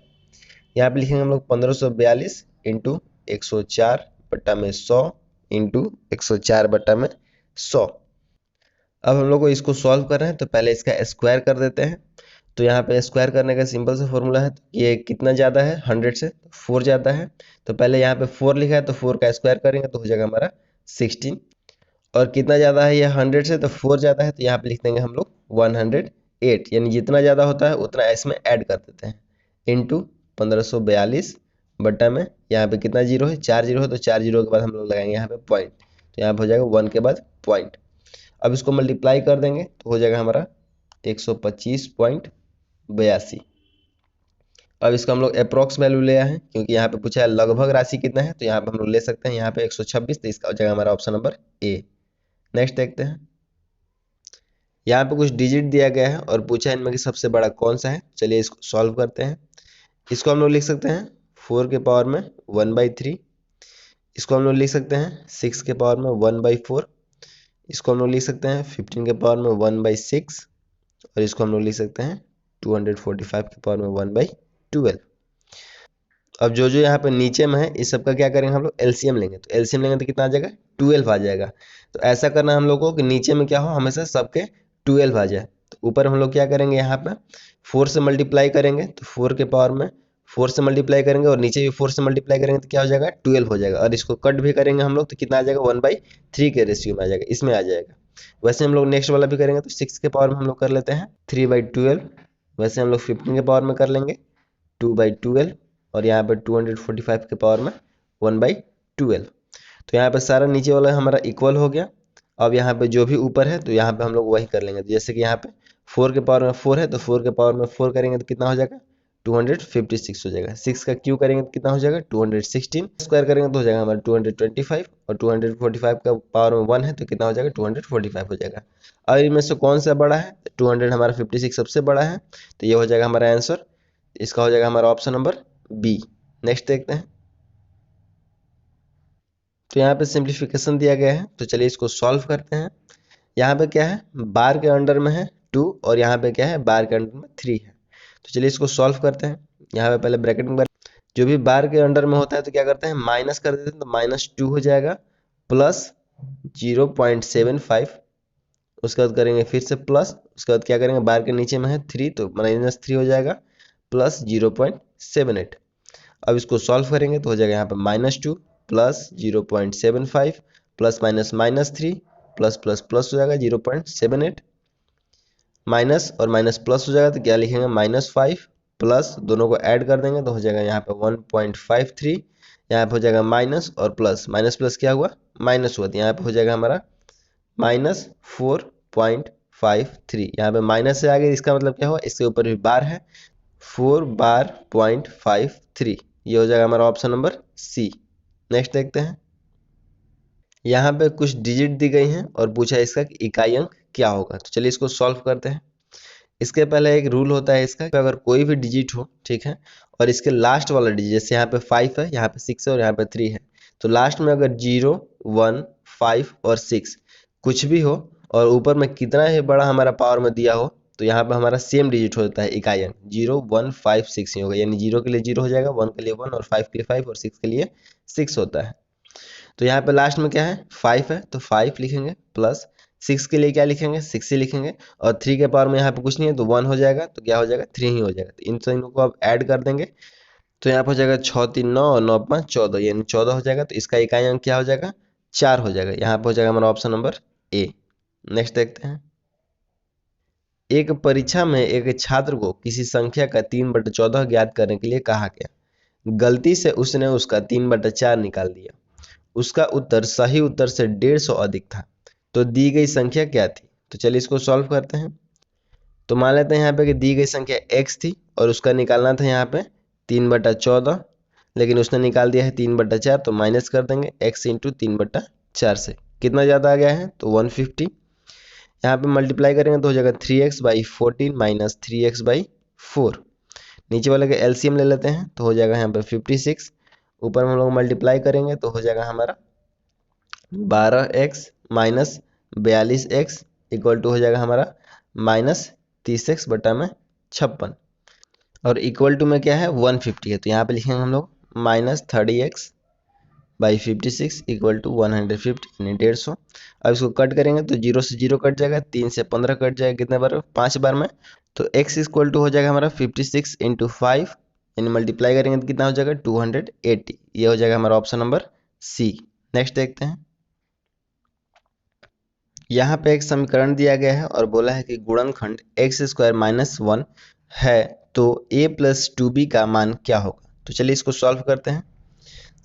यहाँ पे लिखेंगे हम लोग 1542 × 104/100 × 104/100। अब हम लोग को इसको सॉल्व कर रहे हैं तो पहले इसका स्क्वायर कर देते हैं, तो यहाँ पे स्क्वायर करने का सिंपल सा फॉर्मूला है, ये कितना ज़्यादा है 100 से, 4 ज़्यादा है, तो पहले यहाँ पे 4 लिखा है तो 4 का स्क्वायर करेंगे तो हो जाएगा हमारा 16, और कितना ज़्यादा है ये 100 से, तो 4 ज़्यादा है, तो यहाँ पे लिख देंगे हम लोग 108, यानी जितना ज़्यादा होता है उतना इसमें ऐड कर देते हैं, इंटू 1542 बट्टा में यहाँ पे कितना जीरो है 4 जीरो है, तो 4 जीरो के बाद हम लोग लगाएंगे यहाँ पे पॉइंट, तो यहाँ पे हो जाएगा 1 के बाद पॉइंट। अब इसको मल्टीप्लाई कर देंगे तो हो जाएगा हमारा 125.82। अब इसका हम लोग अप्रॉक्स वैल्यू ले आए हैं, क्योंकि यहाँ पे पूछा है लगभग राशि कितना है, तो यहाँ पे हम लोग ले सकते हैं यहाँ पे 126, तो इसका हो जाएगा हमारा ऑप्शन नंबर ए। नेक्स्ट देखते हैं, यहाँ पे कुछ डिजिट दिया गया है और पूछा है इनमें कि सबसे बड़ा कौन सा है। चलिए इसको सॉल्व करते हैं। इसको हम लोग लिख सकते हैं 4 के पावर में 1/3, इसको हम लोग लिख सकते हैं 6 के पावर में 1/4, इसको हम लोग लिख सकते हैं 15 के पावर में 1/6, और इसको हम लोग लिख सकते हैं 245 के पावर में 1/12। अब जो जो यहाँ पे नीचे में है इस सब का क्या करेंगे हम लोग एलसीएम लेंगे, तो एलसीएम लेंगे तो कितना आ जाएगा 12 आ जाएगा। तो ऐसा करना हम लोग को कि नीचे में क्या हो हमेशा सबके 12 आ जाए। तो ऊपर हम लोग क्या करेंगे यहाँ पे 4 से मल्टीप्लाई करेंगे, तो 4 के पावर में 4 से मल्टीप्लाई करेंगे और नीचे भी 4 से मल्टीप्लाई करेंगे तो क्या हो जाएगा 12 हो जाएगा, और इसको कट भी करेंगे हम लोग तो कितना आ जाएगा 1/3 के रेशियो में आ जाएगा, इसमें आ जाएगा। वैसे हम लोग नेक्स्ट वाला भी करेंगे तो 6 के पावर में हम लोग कर लेते हैं 3/12, वैसे हम लोग 15 के पावर में कर लेंगे 2/12, और यहाँ पे 245 के पावर में 1/12। तो यहाँ पे सारा नीचे वाला हमारा इक्वल हो गया। अब यहाँ पे जो भी ऊपर है तो यहाँ पे हम लोग वही कर लेंगे, जैसे कि यहाँ पे 4 के पावर में 4 है तो 4 के पावर में 4 करेंगे तो कितना हो जाएगा 256 हो जाएगा। 6 का क्यू करेंगे तो कितना हो जाएगा 216, स्क्वायर करेंगे तो हो जाएगा हमारा 225, और 245 का पावर में 1 है तो कितना हो जाएगा 245 हो जाएगा। अब इनमें से कौन सा बड़ा है 200 हमारा 56 सबसे बड़ा है, तो ये हो जाएगा हमारा आंसर, इसका हो जाएगा हमारा ऑप्शन नंबर बी। नेक्स्ट देखते हैं, तो यहाँ पे सिंप्लीफिकेशन दिया गया है, तो चलिए इसको सॉल्व करते हैं। यहाँ पे क्या है बार के अंडर में है 2, और यहाँ पे क्या है बार के अंडर में 3 है। तो चलिए इसको सॉल्व करते हैं। यहाँ पे पहले ब्रैकेट में जो भी बार के अंडर में होता है तो क्या करते हैं माइनस कर देते हैं, तो -2 हो जाएगा प्लस 0.75, उसके बाद करेंगे फिर से प्लस, उसके बाद क्या करेंगे बार के नीचे में है 3 तो -3 हो जाएगा प्लस 0.78। अब इसको सॉल्व करेंगे तो हो जाएगा यहाँ पे -2 plus 0.75 plus minus -3 plus plus plus हो जाएगा 0.78, माइनस और माइनस प्लस हो जाएगा तो क्या लिखेंगे -5 प्लस, दोनों को ऐड कर देंगे तो हो जाएगा यहाँ पे 1.53, यहाँ पे हो जाएगा माइनस और प्लस, माइनस प्लस क्या हुआ माइनस हुआ, तो यहाँ पे हो जाएगा हमारा -4.53। यहाँ पे माइनस से आगे इसका मतलब क्या हुआ इसके ऊपर भी बार है 4 बार 0.53, ये हो जाएगा हमारा ऑप्शन नंबर सी। नेक्स्ट देखते हैं, यहाँ पे कुछ डिजिट दी गई हैं और पूछा है इसका कि इकाई अंक क्या होगा। तो चलिए इसको सॉल्व करते हैं। इसके पहले एक रूल होता है इसका, अगर कोई भी डिजिट हो ठीक है और इसके लास्ट वाला डिजिट जैसे यहाँ पे 5 है, यहाँ पे 6 है और यहाँ पे 3 है, तो लास्ट में अगर 0 1 5 और 6 कुछ भी हो और ऊपर में कितना ही बड़ा हमारा पावर में दिया हो तो यहाँ पे हमारा सेम डिजिट होता है इकाई अंक 0 1 5 6 ही होगा, यानी 0 के लिए 0 हो जाएगा, 1 के लिए 1 और 5 के लिए 5 और 6 के लिए 6 होता है। तो यहाँ पे लास्ट में क्या है 5 है तो 5 लिखेंगे, प्लस 6 के लिए क्या लिखेंगे 6 ही लिखेंगे, और 3 के पावर में यहाँ पे कुछ नहीं है तो 1 हो जाएगा, तो क्या हो जाएगा 3 ही हो जाएगा। तो इन तीनों को अब ऐड कर देंगे तो यहाँ पर हो जाएगा 6 3 9 और 9 5 14, यानी 14 हो जाएगा। तो इसका इकाई अंक क्या हो जाएगा? 4 हो जाएगा। यहाँ पर हो जाएगा हमारा ऑप्शन नंबर ए। नेक्स्ट देखते हैं। एक परीक्षा में एक छात्र को किसी संख्या का 3/14 ज्ञात करने के लिए कहा गया। गलती से उसने उसका 3/4 निकाल दिया। उसका उत्तर सही उत्तर से 150 अधिक था। तो दी गई संख्या क्या थी? तो चलिए इसको सॉल्व करते हैं। तो मान लेते हैं यहाँ पे कि दी गई संख्या x थी और उसका निकालना था यहाँ पे 3/14, लेकिन उसने निकाल दिया है 3/4। तो माइनस कर देंगे x इंटू 3/4 से। कितना ज़्यादा आ गया है? तो 150। यहाँ पे मल्टीप्लाई करेंगे तो हो जाएगा 3x/14 माइनस 3x/4। नीचे वाले का एलसीएम ले लेते हैं तो हो जाएगा यहाँ पे 56। ऊपर में हम लोग मल्टीप्लाई करेंगे तो हो जाएगा हमारा 12x minus 42x equal to हो जाएगा हमारा माइनस 30x बटा में 56। और इक्वल टू में क्या है? 150 है। तो यहाँ पे लिखेंगे हम लोग माइनस 30x/56 इक्वल टू 150 यानी 150। अब इसको कट करेंगे तो 0 से 0 कट जाएगा, 3 से 15 कट जाएगा, कितने बार? 5 बार में। तो x इक्वल टू हो जाएगा हमारा 56 इंटू 5, यानी मल्टीप्लाई करेंगे तो कितना हो जाएगा? 280। ये हो जाएगा हमारा ऑप्शन नंबर सी। नेक्स्ट देखते हैं। यहाँ पे एक समीकरण दिया गया है और बोला है कि गुणनखंड x² - 1 है, तो a + 2b का मान क्या होगा? तो चलिए इसको सॉल्व करते हैं।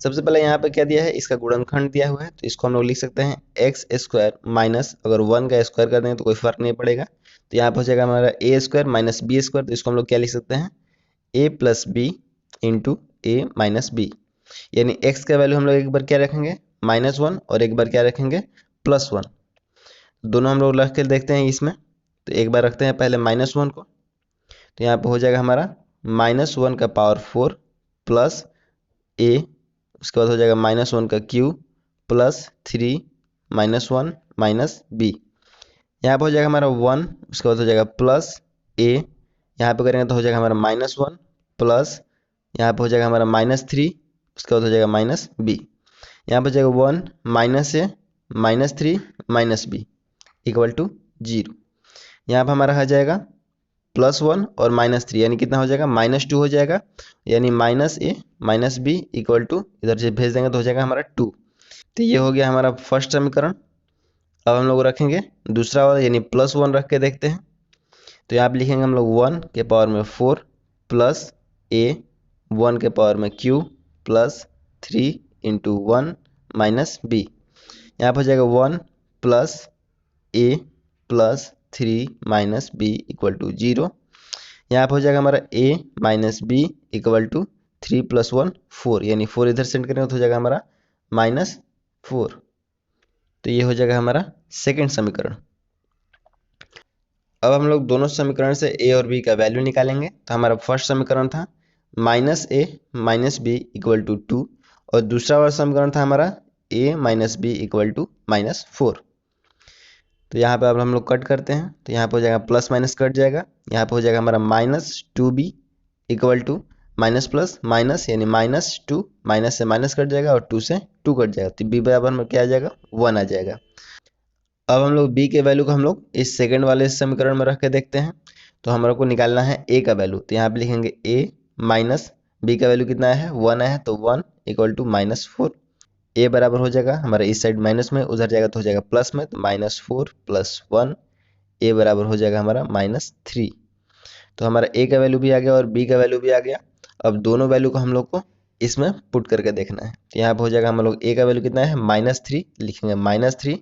सबसे पहले यहाँ पे क्या दिया है? इसका गुणनखंड दिया हुआ है, तो इसको हम लोग लिख सकते हैं x² माइनस, अगर 1 का स्क्वायर कर देंगे तो कोई फर्क नहीं पड़ेगा। तो यहाँ पे हो जाएगा हमारा a² माइनस b²। तो इसको हम लोग क्या लिख सकते हैं? a + b into a minus b, यानी x का वैल्यू हम लोग एक बार क्या रखेंगे? -1 और एक बार क्या रखेंगे? +1। दोनों हम लोग रख के देखते हैं इसमें। तो एक बार रखते हैं पहले -1 को। तो यहाँ पे हो जाएगा हमारा -1 का पावर 4 प्लस a, उसके बाद हो जाएगा -1 का क्यूब प्लस 3 -1 माइनस b। यहाँ पे हो जाएगा हमारा 1, उसके बाद हो जाएगा प्लस a, यहाँ पे करेंगे तो हो जाएगा हमारा -1 प्लस, यहाँ पे हो जाएगा हमारा -3, उसके बाद हो जाएगा माइनस b। यहाँ पे हो जाएगा 1 minus a -3 minus b equal to 0। यहाँ पर हमारा आ जाएगा +1 और -3, यानी कितना हो जाएगा? -2 हो जाएगा, यानी -a minus b equal to, इधर से भेज देंगे तो हो जाएगा हमारा 2। तो ये हो गया हमारा फर्स्ट समीकरण। अब हम लोग रखेंगे दूसरा वाला, यानी +1 रख के देखते हैं। तो यहाँ पे लिखेंगे हम लोग 1 के पावर में 4 प्लस a 1 के पावर में cube plus 3 into 1 minus b। यहाँ पर हो जाएगा 1 plus a plus 3 minus b equal to 0। यहाँ पर हो जाएगा हमारा a minus b equal to 3 + 1 4, यानी 4 इधर सेंड करेंगे तो हो जाएगा हमारा -4। तो ये हो जाएगा हमारा सेकंड समीकरण। अब हम लोग दोनों समीकरण से a और b का वैल्यू निकालेंगे। तो हमारा फर्स्ट समीकरण था -a minus b equal to 2, और दूसरा वाला समीकरण था हमारा a minus b equal to -4। तो यहाँ पे अब हम लोग कट करते हैं। तो यहाँ पे हो जाएगा प्लस माइनस कट जाएगा। यहाँ पे हो जाएगा हमारा -2b equal to minus plus minus, यानी -2, माइनस से माइनस कट जाएगा और 2 से 2 कट जाएगा। तो b बराबर में क्या आ जाएगा? 1 आ जाएगा। अब हम लोग b के वैल्यू को हम लोग इस सेकंड वाले समीकरण में रख के देखते हैं। तो हमारे को निकालना है a का वैल्यू। तो यहाँ पे लिखेंगे a माइनस b का वैल्यू कितना है? 1 है, तो 1 इक्वल टू -4। a बराबर हो जाएगा हमारा इस साइड माइनस में, उधर जाएगा तो हो जाएगा प्लस में, तो -4 + 1 a बराबर हो जाएगा हमारा -3। तो हमारा a का वैल्यू भी आ गया और b का वैल्यू भी आ गया। अब दोनों वैल्यू को हम लोग को इसमें पुट करके देखना है। तो यहाँ पे हो जाएगा हम लोग a का वैल्यू कितना है? -3, लिखेंगे -3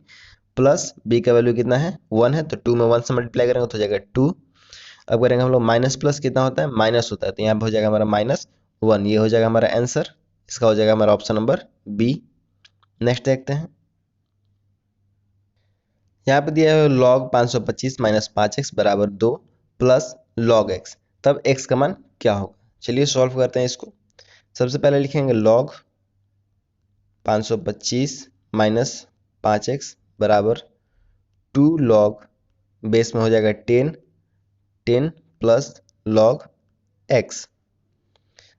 प्लस b का वैल्यू कितना है? 1 है, तो 2 में 1 से मल्टीप्लाई करेंगे तो हो जाएगा 2। अब करेंगे हम लोग माइनस प्लस कितना होता है? माइनस होता है, तो यहाँ पे हो जाएगा हमारा -1। ये हो जाएगा हमारा आंसर। इसका हो जाएगा हमारा ऑप्शन नंबर बी। नेक्स्ट देखते हैं। यहाँ पे दिया है log 525 - 5x बराबर 2 प्लस log x, तब x का मान क्या होगा? चलिए सॉल्व करते हैं इसको। सबसे पहले लिखेंगे log 525 - 5x बराबर 2 log, बेस में हो जाएगा 10 प्लस log x।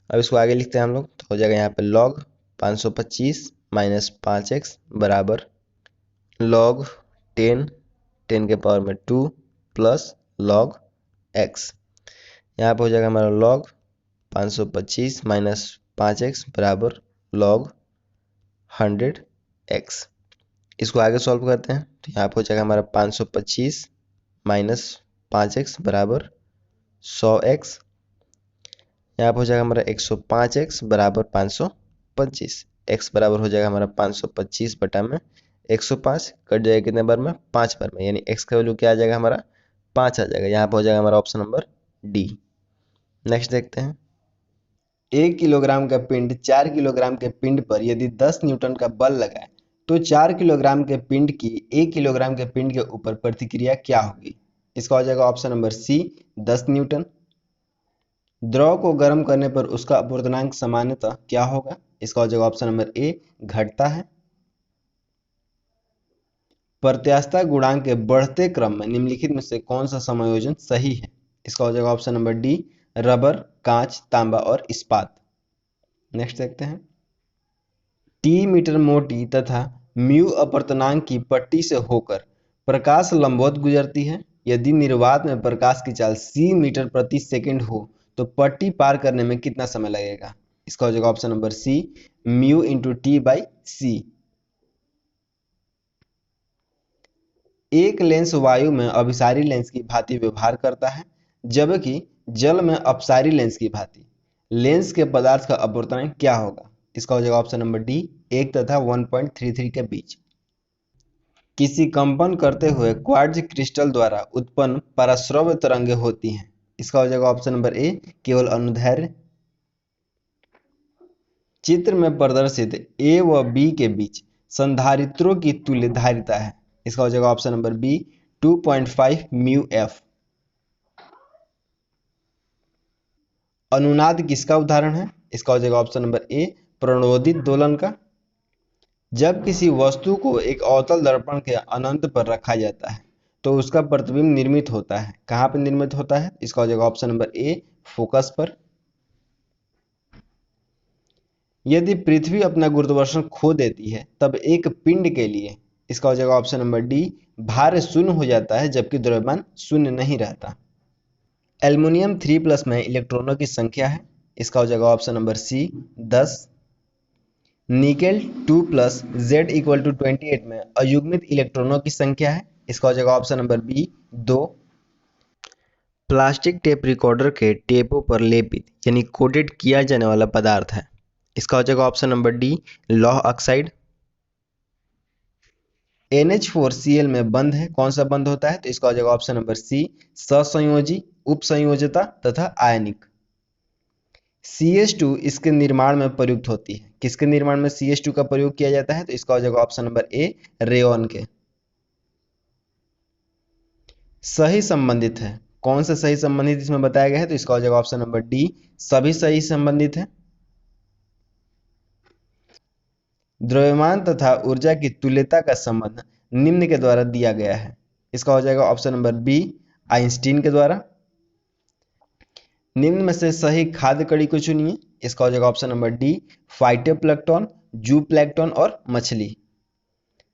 अब इसको आगे लिखते हैं हम लोग। तो हो जाएगा यहाँ पे log 525 - 5x बराबर log 10 के पावर में 2 प्लस log x। यहाँ पे हो जाएगा हमारा log 525 माइनस 5x बराबर log 100x। इसको आगे सॉल्व करते हैं तो यहाँ पे हो जाएगा हमारा 525 माइनस 5x बराबर 100x। यहाँ पे हो जाएगा हमारा 105x बराबर 525। x बराबर हो जाएगा हमारा 525 बटा में 105, कट जाएगा कितने बार में, 5 बार में, यानी x का वैल्यू क्या आ जाएगा हमारा 5 आ जाएगा। यहाँ पे हो जाएगा हमारा ऑप्शन नंबर डी। नेक्स्ट देखते हैं, 1 किलोग्राम का पिंड 4 किलोग्राम के पिंड पर यदि 10 न्यूटन का बल लगाए तो 4 किलोग्राम के पिंड की 1 किलोग्राम के पिंड के ऊपर प्रतिक्रिया क्या होगी। इसका हो जाएगा ऑप्शन नंबर सी 10 न्यूटन। द्रव को गर्म करने पर उसका अपूर्णांक सामान्यतः क्या होगा। इसका हो जाएगा ऑप्शन नंबर ए घटता है। प्रत्यास्थता गुणांक के बढ़ते क्रम में निम्नलिखित में से कौन सा समायोजन सही है। इसका हो जाएगा ऑप्शन नंबर डी रबर, कांच, तांबा और इस्पात। नेक्स्ट देखते हैं, टी मीटर मोटी तथा म्यू अपवर्तनांक की पट्टी से होकर प्रकाश लंबवत गुजरती है। यदि निर्वात में प्रकाश की चाल सी मीटर प्रति सेकंड हो तो पट्टी पार करने में कितना समय लगेगा। इसका हो जाएगा option number C mu into T by C. एक लेंस वायु में अभिसारी लेंस की भांति व्यवहार करता है जबकि जल में अपसारी लेंस की भांति। लेंस के पदार्थ का अपवर्तनांक क्या होगा। इसका हो जाएगा ऑप्शन नंबर डी 1 तथा 1.33 के बीच। किसी कंपन करते हुए क्वार्ट्ज क्रिस्टल द्वारा उत्पन्न पराश्रव्य तरंगें होती हैं। इसका हो जाएगा ऑप्शन नंबर ए केवल अनुदैर्ध्य। चित्र में प्रदर्शित ए व बी के बीच संधारित्रों की तुल्य धारिता है। इसका हो जाएगा option number B 2.5 mu F. अनुनाद किसका उदाहरण है। इसका हो जाएगा ऑप्शन नंबर ए प्रणोदित दोलन का। जब किसी वस्तु को एक अवतल दर्पण के अनंत पर रखा जाता है तो उसका प्रतिबिंब निर्मित होता है। कहाँ पर निर्मित होता है। इसका हो जाएगा ऑप्शन नंबर ए फोकस पर। यदि पृथ्वी अपना गुरुत्वाकर्षण खो देती है तब एक पिंड के लिए। इसका हो जाएगा ऑप्शन नंबर डी भार शून्य हो जाता है जबकि द्रव्यमान शून्य नहीं रहता। एल्युमिनियम 3+ में इलेक्ट्रॉनों की संख्या है। इसका हो जाएगा option number C 10। Nickel 2+ Z equal to 28 में अयुग्मित इलेक्ट्रॉनों की संख्या है। इसका हो जाएगा option number B 2। Plastic tape recorder के टेपों पर लेपित यानी कोटेड किया जाने वाला पदार्थ है। इसका हो जाएगा ऑप्शन नंबर डी लौह ऑक्साइड। NH4Cl में बंध है, कौन सा बंध होता है। तो इसका हो जाएगा ऑप्शन नंबर सी सहसंयोजी, उपसंयोजता तथा आयनिक। CH2 इसके निर्माण में प्रयुक्त होती है। किसके निर्माण में CH2 का प्रयोग किया जाता है। तो इसका हो जाएगा ऑप्शन नंबर ए रेयॉन के। सही संबंधित है, कौन सा सही संबंधित इसमें बताया गया है। तो इसका हो जाएगा ऑप्शन नंबर डी सभी सही संबंधित है। द्रव्यमान तथा ऊर्जा की तुल्यता का संबंध निम्न के द्वारा दिया गया है। इसका हो जाएगा ऑप्शन नंबर बी आइंस्टीन के द्वारा। निम्न में से सही खाद्य कड़ी को चुनिए। इसका हो जाएगा ऑप्शन नंबर डी फाइटोप्लैंक्टन, जूप्लैंक्टन और मछली।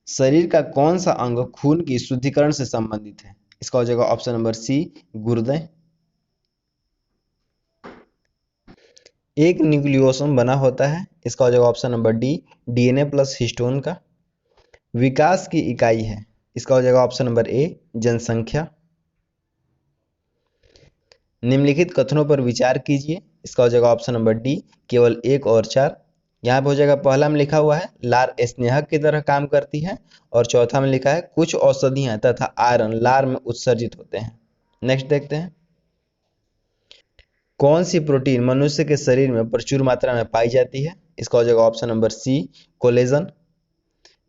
शरीर का कौन सा अंग खून की शुद्धिकरण से संबंधित है। इसका हो जाएगा ऑप्शन नंबर सी गुर्दे। एक न्यूक्लियोसोम बना होता है। इसका हो जाएगा option number D DNA plus histone का। विकास की इकाई है। इसका हो जाएगा ऑप्शन नंबर ए जनसंख्या। निम्नलिखित कथनों पर विचार कीजिए। इसका हो जाएगा ऑप्शन नंबर डी केवल 1 और 4। यहाँ पे हो जाएगा पहला में लिखा हुआ है लार स्नेहक की तरह काम करती है और चौथा में लिखा है कुछ औषधियां तथा आयरन लार में उत्सर्जित होते हैं। नेक्स्ट देखते हैं, कौन सी प्रोटीन मनुष्य के शरीर में प्रचुर मात्रा में पाई जाती है। इसका हो जाएगा option number C collagen.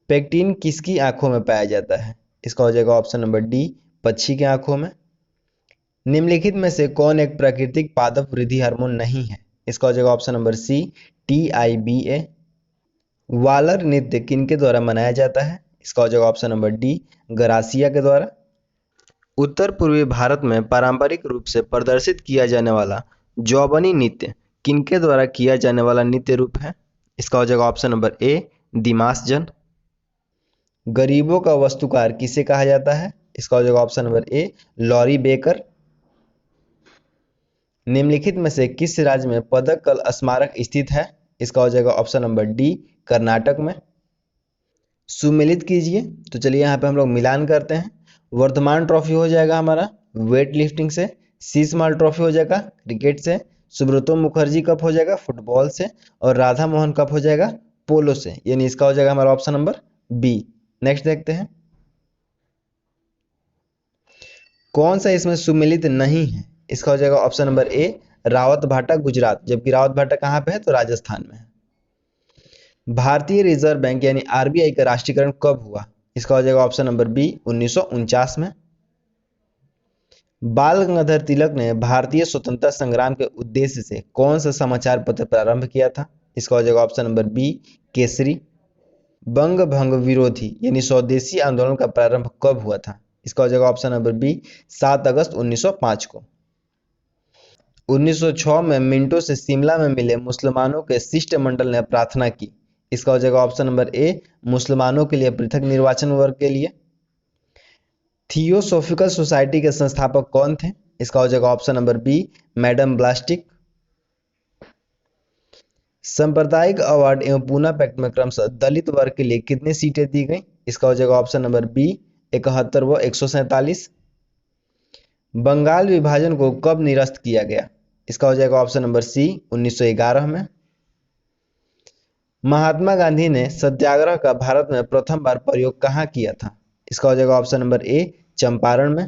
Pectin किसकी आंखों में पाया जाता है। इसका हो जाएगा ऑप्शन नंबर डी पक्षी की आंखों में। निम्नलिखित में से कौन एक प्राकृतिक पादप वृद्धि हार्मोन नहीं है। इसका हो जाएगा ऑप्शन नंबर सी TIBA। वालर नृत्य किनके द्वारा मनाया जाता है। इसका हो जाएगा ऑप्शन नंबर डी गरासिया के द्वारा। उत्तर पूर्वी भारत में पारंपरिक रूप से प्रदर्शित किया जाने वाला जौबनी नृत्य किनके द्वारा किया जाने वाला नृत्य रूप है। इसका हो जाएगा ऑप्शन नंबर ए दिमासजन। गरीबों का वास्तुकार किसे कहा जाता है। इसका हो जाएगा ऑप्शन नंबर ए लॉरी बेकर। निम्नलिखित में से किस राज्य में पदक्कल स्मारक स्थित है? इसका हो जाएगा ऑप्शन नंबर डी, कर्नाटक में। सुमेलित कीजिए। तो चलिए यहाँ पे हम लोग मिलान करते हैं। वर्धमान ट्रॉफी हो जाएगा हमारा वेट लिफ्टिंग से, शीशमहल ट्रॉफी हो जाएगा क्रिकेट से, सुब्रतो मुखर्जी कप हो जाएगा फुटबॉल से, और राधा मोहन कप हो जाएगा पोलो से। यानी इसका हो जाएगा हमारा ऑप्शन नंबर बी। नेक्स्ट देखते हैं कौन सा इसमें सुमेलित नहीं है। इसका हो जाएगा ऑप्शन नंबर ए, रावत भाटा गुजरात, जबकि रावत भाटा कहाँ पे है? तो राजस्थान में है। भारतीय रिजर्व बैंक यानी आरबीआई का राष्ट्रीयकरण कब हुआ? इसका हो जाएगा ऑप्शन नंबर बी, 1949 में। बाल गंगाधर तिलक ने भारतीय स्वतंत्रता संग्राम के उद्देश्य से कौन सा समाचार पत्र प्रारंभ किया था? इसका हो जाएगा ऑप्शन नंबर बी, केसरी। बंग भंग विरोधी यानी स्वदेशी आंदोलन का प्रारंभ कब हुआ था? इसका हो जाएगा ऑप्शन नंबर बी, 7 अगस्त 1905 को। 1906 में मिंटो से शिमला में मिले मुसलमानों के शिष्टमंडल ने प्रार्थना की। इसका हो जाएगा ऑप्शन नंबर ए, मुसलमानों के लिए पृथक निर्वाचन वर्ग के लिए। थियोसोफिकल सोसाइटी के संस्थापक कौन थे? इसका हो जाएगा ऑप्शन नंबर बी, मैडम ब्लास्टिक। सांप्रदायिक अवार्ड एवं पूना पैक्ट में क्रमशः दलित वर्ग के लिए कितनी सीटें दी गई? इसका हो जाएगा ऑप्शन नंबर बी, 71 व 147। बंगाल विभाजन को कब निरस्त किया गया? इसका हो जाएगा ऑप्शन नंबर सी, 1911 में। महात्मा गांधी ने सत्याग्रह का भारत में प्रथम बार प्रयोग कहाँ किया था? इसका हो जाएगा ऑप्शन नंबर ए, चंपारण में।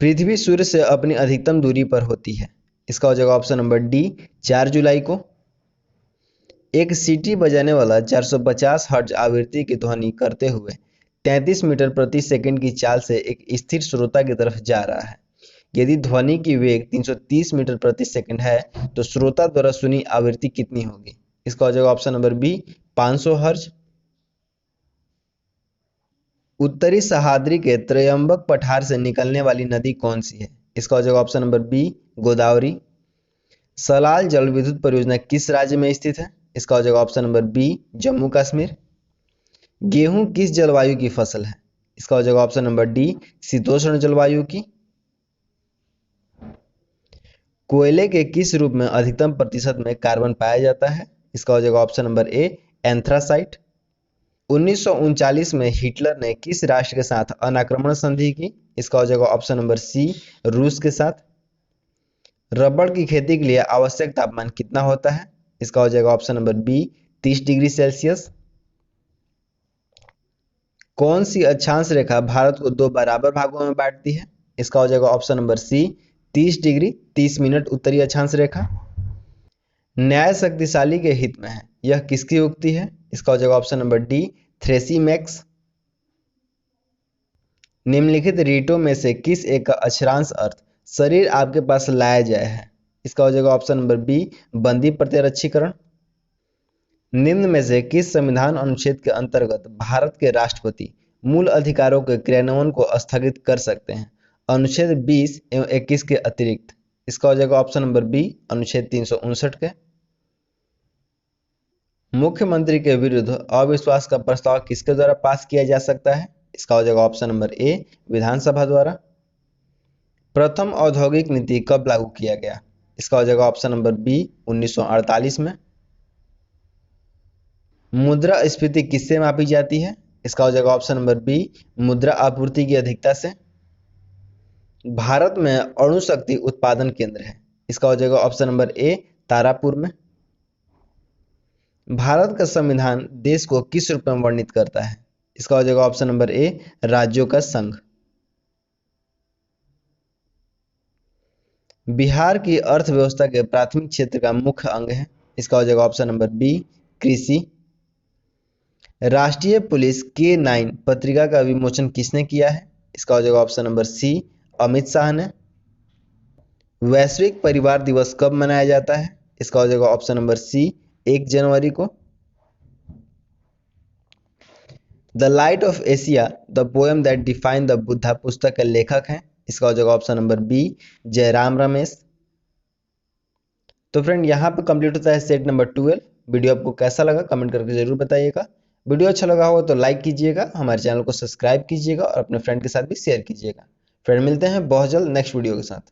पृथ्वी सूर्य से अपनी अधिकतम दूरी पर होती है। इसका हो जाएगा ऑप्शन नंबर डी, 4 जुलाई को। एक सीटी बजाने वाला 450 हर्ट्ज आवृत्ति की ध्वनि करते हुए 33 मीटर प्रति सेकंड की चाल से एक स्थिर श्रोता की तरफ जा रहा है। यदि ध्वनि की वेग 330 मीटर प्रति सेकंड है तो श्रोता द्वारा सुनी आवृत्ति कितनी होगी? इसका हो जाएगा ऑप्शन नंबर बी, 500 हर्ट्ज। उत्तरी सह्याद्री के त्रयंबक पठार से निकलने वाली नदी कौन सी है? इसका हो जाएगा option number B, Godavari. Salal जल विद्युत परियोजना किस राज्य में स्थित है? इसका हो जाएगा option number B, Jammu Kashmir. गेहूं किस जलवायु की फसल है? इसका हो जाएगा ऑप्शन नंबर डी, शीतोष्ण जलवायु की। कोयले के किस रूप में अधिकतम प्रतिशत में कार्बन पाया जाता है? इसका हो जाएगा ऑप्शन नंबर ए, एंथ्रासाइट। 1939 में हिटलर ने किस राष्ट्र के साथ अनाक्रमण संधि की? इसका हो जाएगा ऑप्शन नंबर सी, रूस के साथ। रबड़ की खेती के लिए आवश्यक तापमान कितना होता है? इसका हो जाएगा option number B, 30 degree Celsius. कौन सी अक्षांश रेखा भारत को 2 बराबर भागों में बांटती है? इसका हो जाएगा option number C, 30 degree 30 minute उत्तरी अक्षांश रेखा। न्याय शक्तिशाली के हित में है, यह किसकी उक्ति है? इसका हो जाएगा ऑप्शन नंबर डी, थ्रेसिमैक्स। निम्नलिखित रीटों में से किस एक का अक्षरांश अर्थ शरीर आपके पास लाया जाए है? इसका हो जाएगा ऑप्शन नंबर बी, बंदी प्रत्यारक्षीकरण। निम्न में से किस संविधान अनुच्छेद के अंतर्गत भारत के राष्ट्रपति मूल अधिकारों के क्रियान्वयन को स्थगित कर सकते हैं? अनुच्छेद 20 एवं 21 के अतिरिक्त। इसका हो जाएगा ऑप्शन नंबर बी, अनुच्छेद 359 के। मुख्यमंत्री के विरुद्ध अविश्वास का प्रस्ताव किसके द्वारा पास किया जा सकता है? इसका हो जाएगा ऑप्शन नंबर ए, विधानसभा द्वारा। प्रथम औद्योगिक नीति कब लागू किया गया? इसका हो जाएगा ऑप्शन नंबर बी, 1948 में। मुद्रास्फीति किससे मापी जाती है? इसका हो जाएगा ऑप्शन नंबर बी, मुद्रा आपूर्ति की अधिकता से। भारत में अणु शक्ति उत्पादन केंद्र है। इसका हो जाएगा ऑप्शन नंबर ए, तारापुर में। भारत का संविधान देश को किस रूप में वर्णित करता है? इसका हो जाएगा ऑप्शन नंबर ए, राज्यों का संघ। बिहार की अर्थव्यवस्था के प्राथमिक क्षेत्र का मुख्य अंग है। इसका हो जाएगा ऑप्शन नंबर बी, कृषि। राष्ट्रीय पुलिस K9 पत्रिका का विमोचन किसने किया है? इसका हो जाएगा option number C, Amit Shah ने। वैश्विक परिवार दिवस कब मनाया जाता है? इसका हो जाएगा ऑप्शन नंबर सी, 1 जनवरी को। The light of Asia the poem that define the Buddha पुस्तक के लेखक हैं। इसका हो जाएगा option number B, Jairam Ramesh. तो फ्रेंड यहाँ पे कंप्लीट होता है सेट नंबर 12। वीडियो आपको कैसा लगा कमेंट करके जरूर बताइएगा। वीडियो अच्छा लगा हो तो लाइक कीजिएगा, हमारे चैनल को सब्सक्राइब कीजिएगा और अपने फ्रेंड के साथ भी शेयर कीजिएगा। फ्रेंड मिलते हैं बहुत जल्द नेक्स्ट वीडियो के साथ।